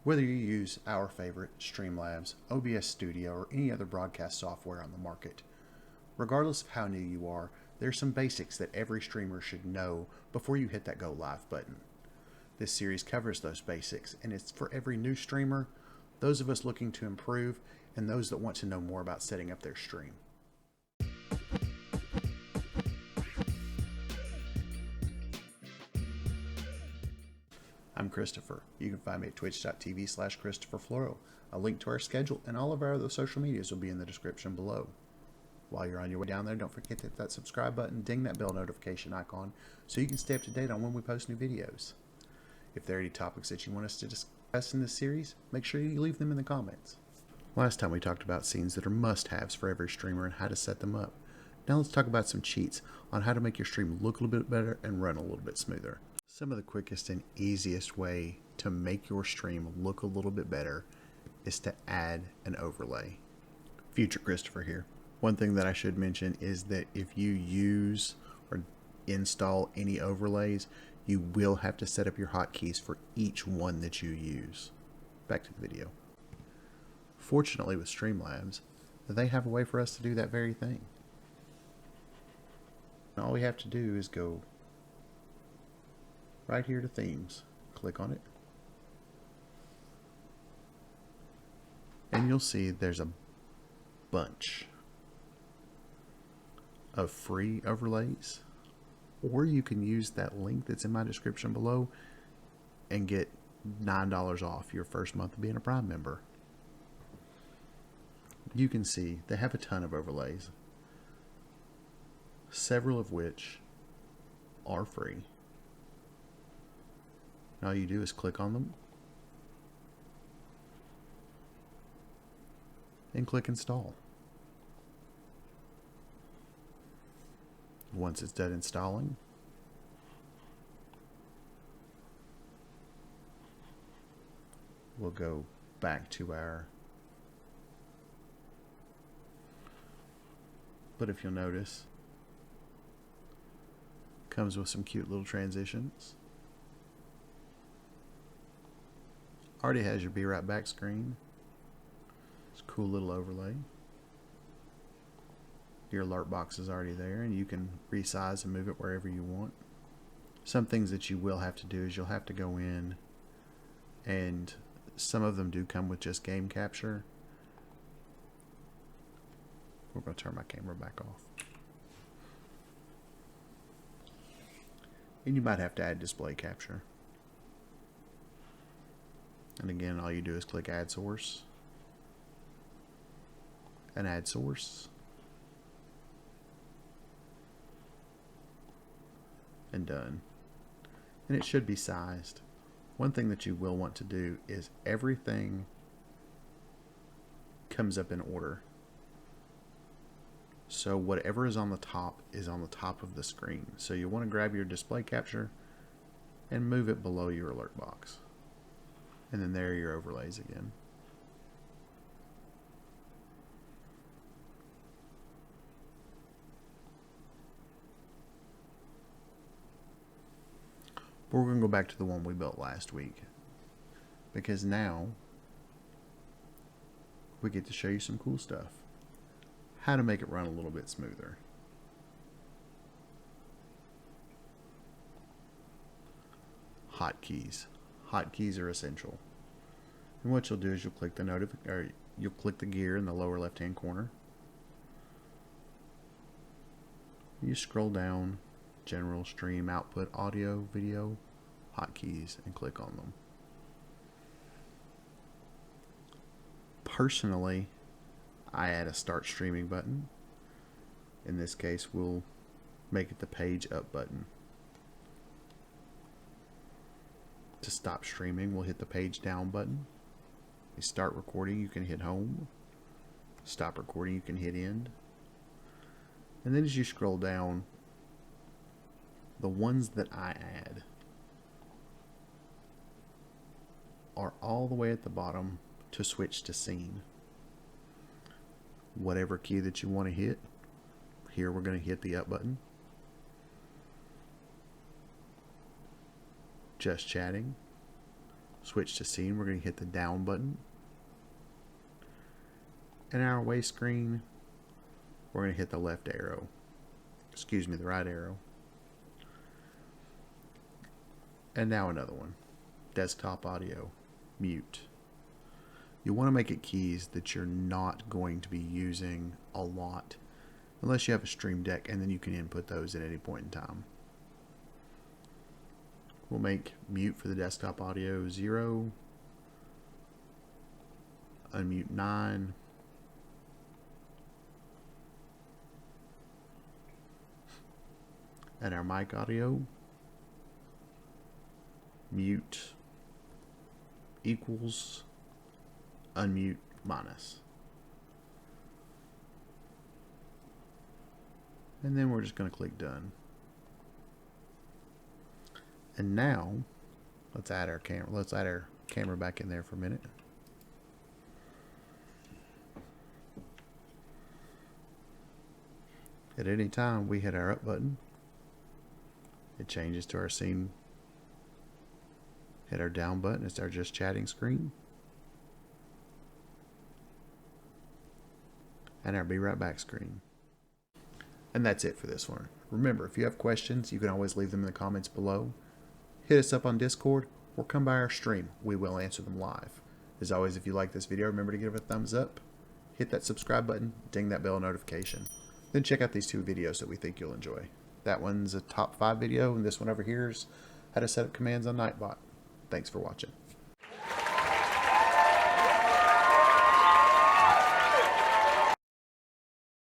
Whether you use our favorite, Streamlabs, OBS Studio, or any other broadcast software on the market, regardless of how new you are, there's some basics that every streamer should know before you hit that Go Live button. This series covers those basics, and it's for every new streamer, those of us looking to improve, and those that want to know more about setting up their stream. I'm Christopher. You can find me at twitch.tv/ChristopherFloro. A link to our schedule and all of our other social medias will be in the description below. While you're on your way down there, don't forget to hit that subscribe button, ding that bell notification icon so you can stay up to date on when we post new videos. If there are any topics that you want us to discuss in this series, make sure you leave them in the comments. Last time we talked about scenes that are must-haves for every streamer and how to set them up. Now let's talk about some cheats on how to make your stream look a little bit better and run a little bit smoother. Some of the quickest and easiest way to make your stream look a little bit better is to add an overlay. Future Christopher here. One thing that I should mention is that if you use or install any overlays, you will have to set up your hotkeys for each one that you use. Back to the video. Fortunately with Streamlabs, they have a way for us to do that very thing. And all we have to do is go right here to themes, click on it, and you'll see there's a bunch of free overlays, or you can use that link that's in my description below and get $9 off your first month of being a Prime member. You can see they have a ton of overlays, several of which are free. All you do is click on them and click install. Once it's done installing, we'll go back to our, but if you'll notice, comes with some cute little transitions. Already has your Be Right Back screen. It's a cool little overlay. Your alert box is already there, and you can resize and move it wherever you want. Some things that you will have to do is you'll have to go in, and some of them do come with just game capture. We're going to turn my camera back off. And you might have to add display capture. And again, all you do is click add source and add source and done. And it should be sized. One thing that you will want to do is everything comes up in order. So whatever is on the top of the screen. So you want to grab your display capture and move it below your alert box. And then there are your overlays again. But we're going to go back to the one we built last week, because now we get to show you some cool stuff. How to make it run a little bit smoother. Hotkeys. Hotkeys are essential. And what you'll do is you'll click the gear in the lower left hand corner. You scroll down, general, stream, output, audio, video, hotkeys, and click on them. Personally, I add a start streaming button. In this case, we'll make it the page up button. To stop streaming, we'll hit the page down button. You start recording, you can hit home. Stop recording, you can hit end. And then as you scroll down, the ones that I add are all the way at the bottom to switch to scene. Whatever key that you want to hit, here we're going to hit the up button. Just chatting, switch to scene, we're going to hit the down button. And our away screen, we're going to hit the left arrow. Excuse me, the right arrow. And now another one. Desktop audio, mute. You want to make it keys that you're not going to be using a lot, unless you have a Stream Deck, and then you can input those at any point in time. We'll make mute for the desktop audio 0, unmute 9, and our mic audio mute equals unmute minus. And then we're just going to click done. And now let's add our camera. Let's add our camera back in there for a minute. At any time we hit our up button, it changes to our scene. Hit our down button, it's our just chatting screen. And our be right back screen. And that's it for this one. Remember, if you have questions, you can always leave them in the comments below. Hit us up on Discord or come by our stream. We will answer them live. As always, if you like this video, remember to give it a thumbs up, hit that subscribe button, ding that bell notification. Then check out these two videos that we think you'll enjoy. That one's a top 5 video, and this one over here is how to set up commands on Nightbot. Thanks for watching.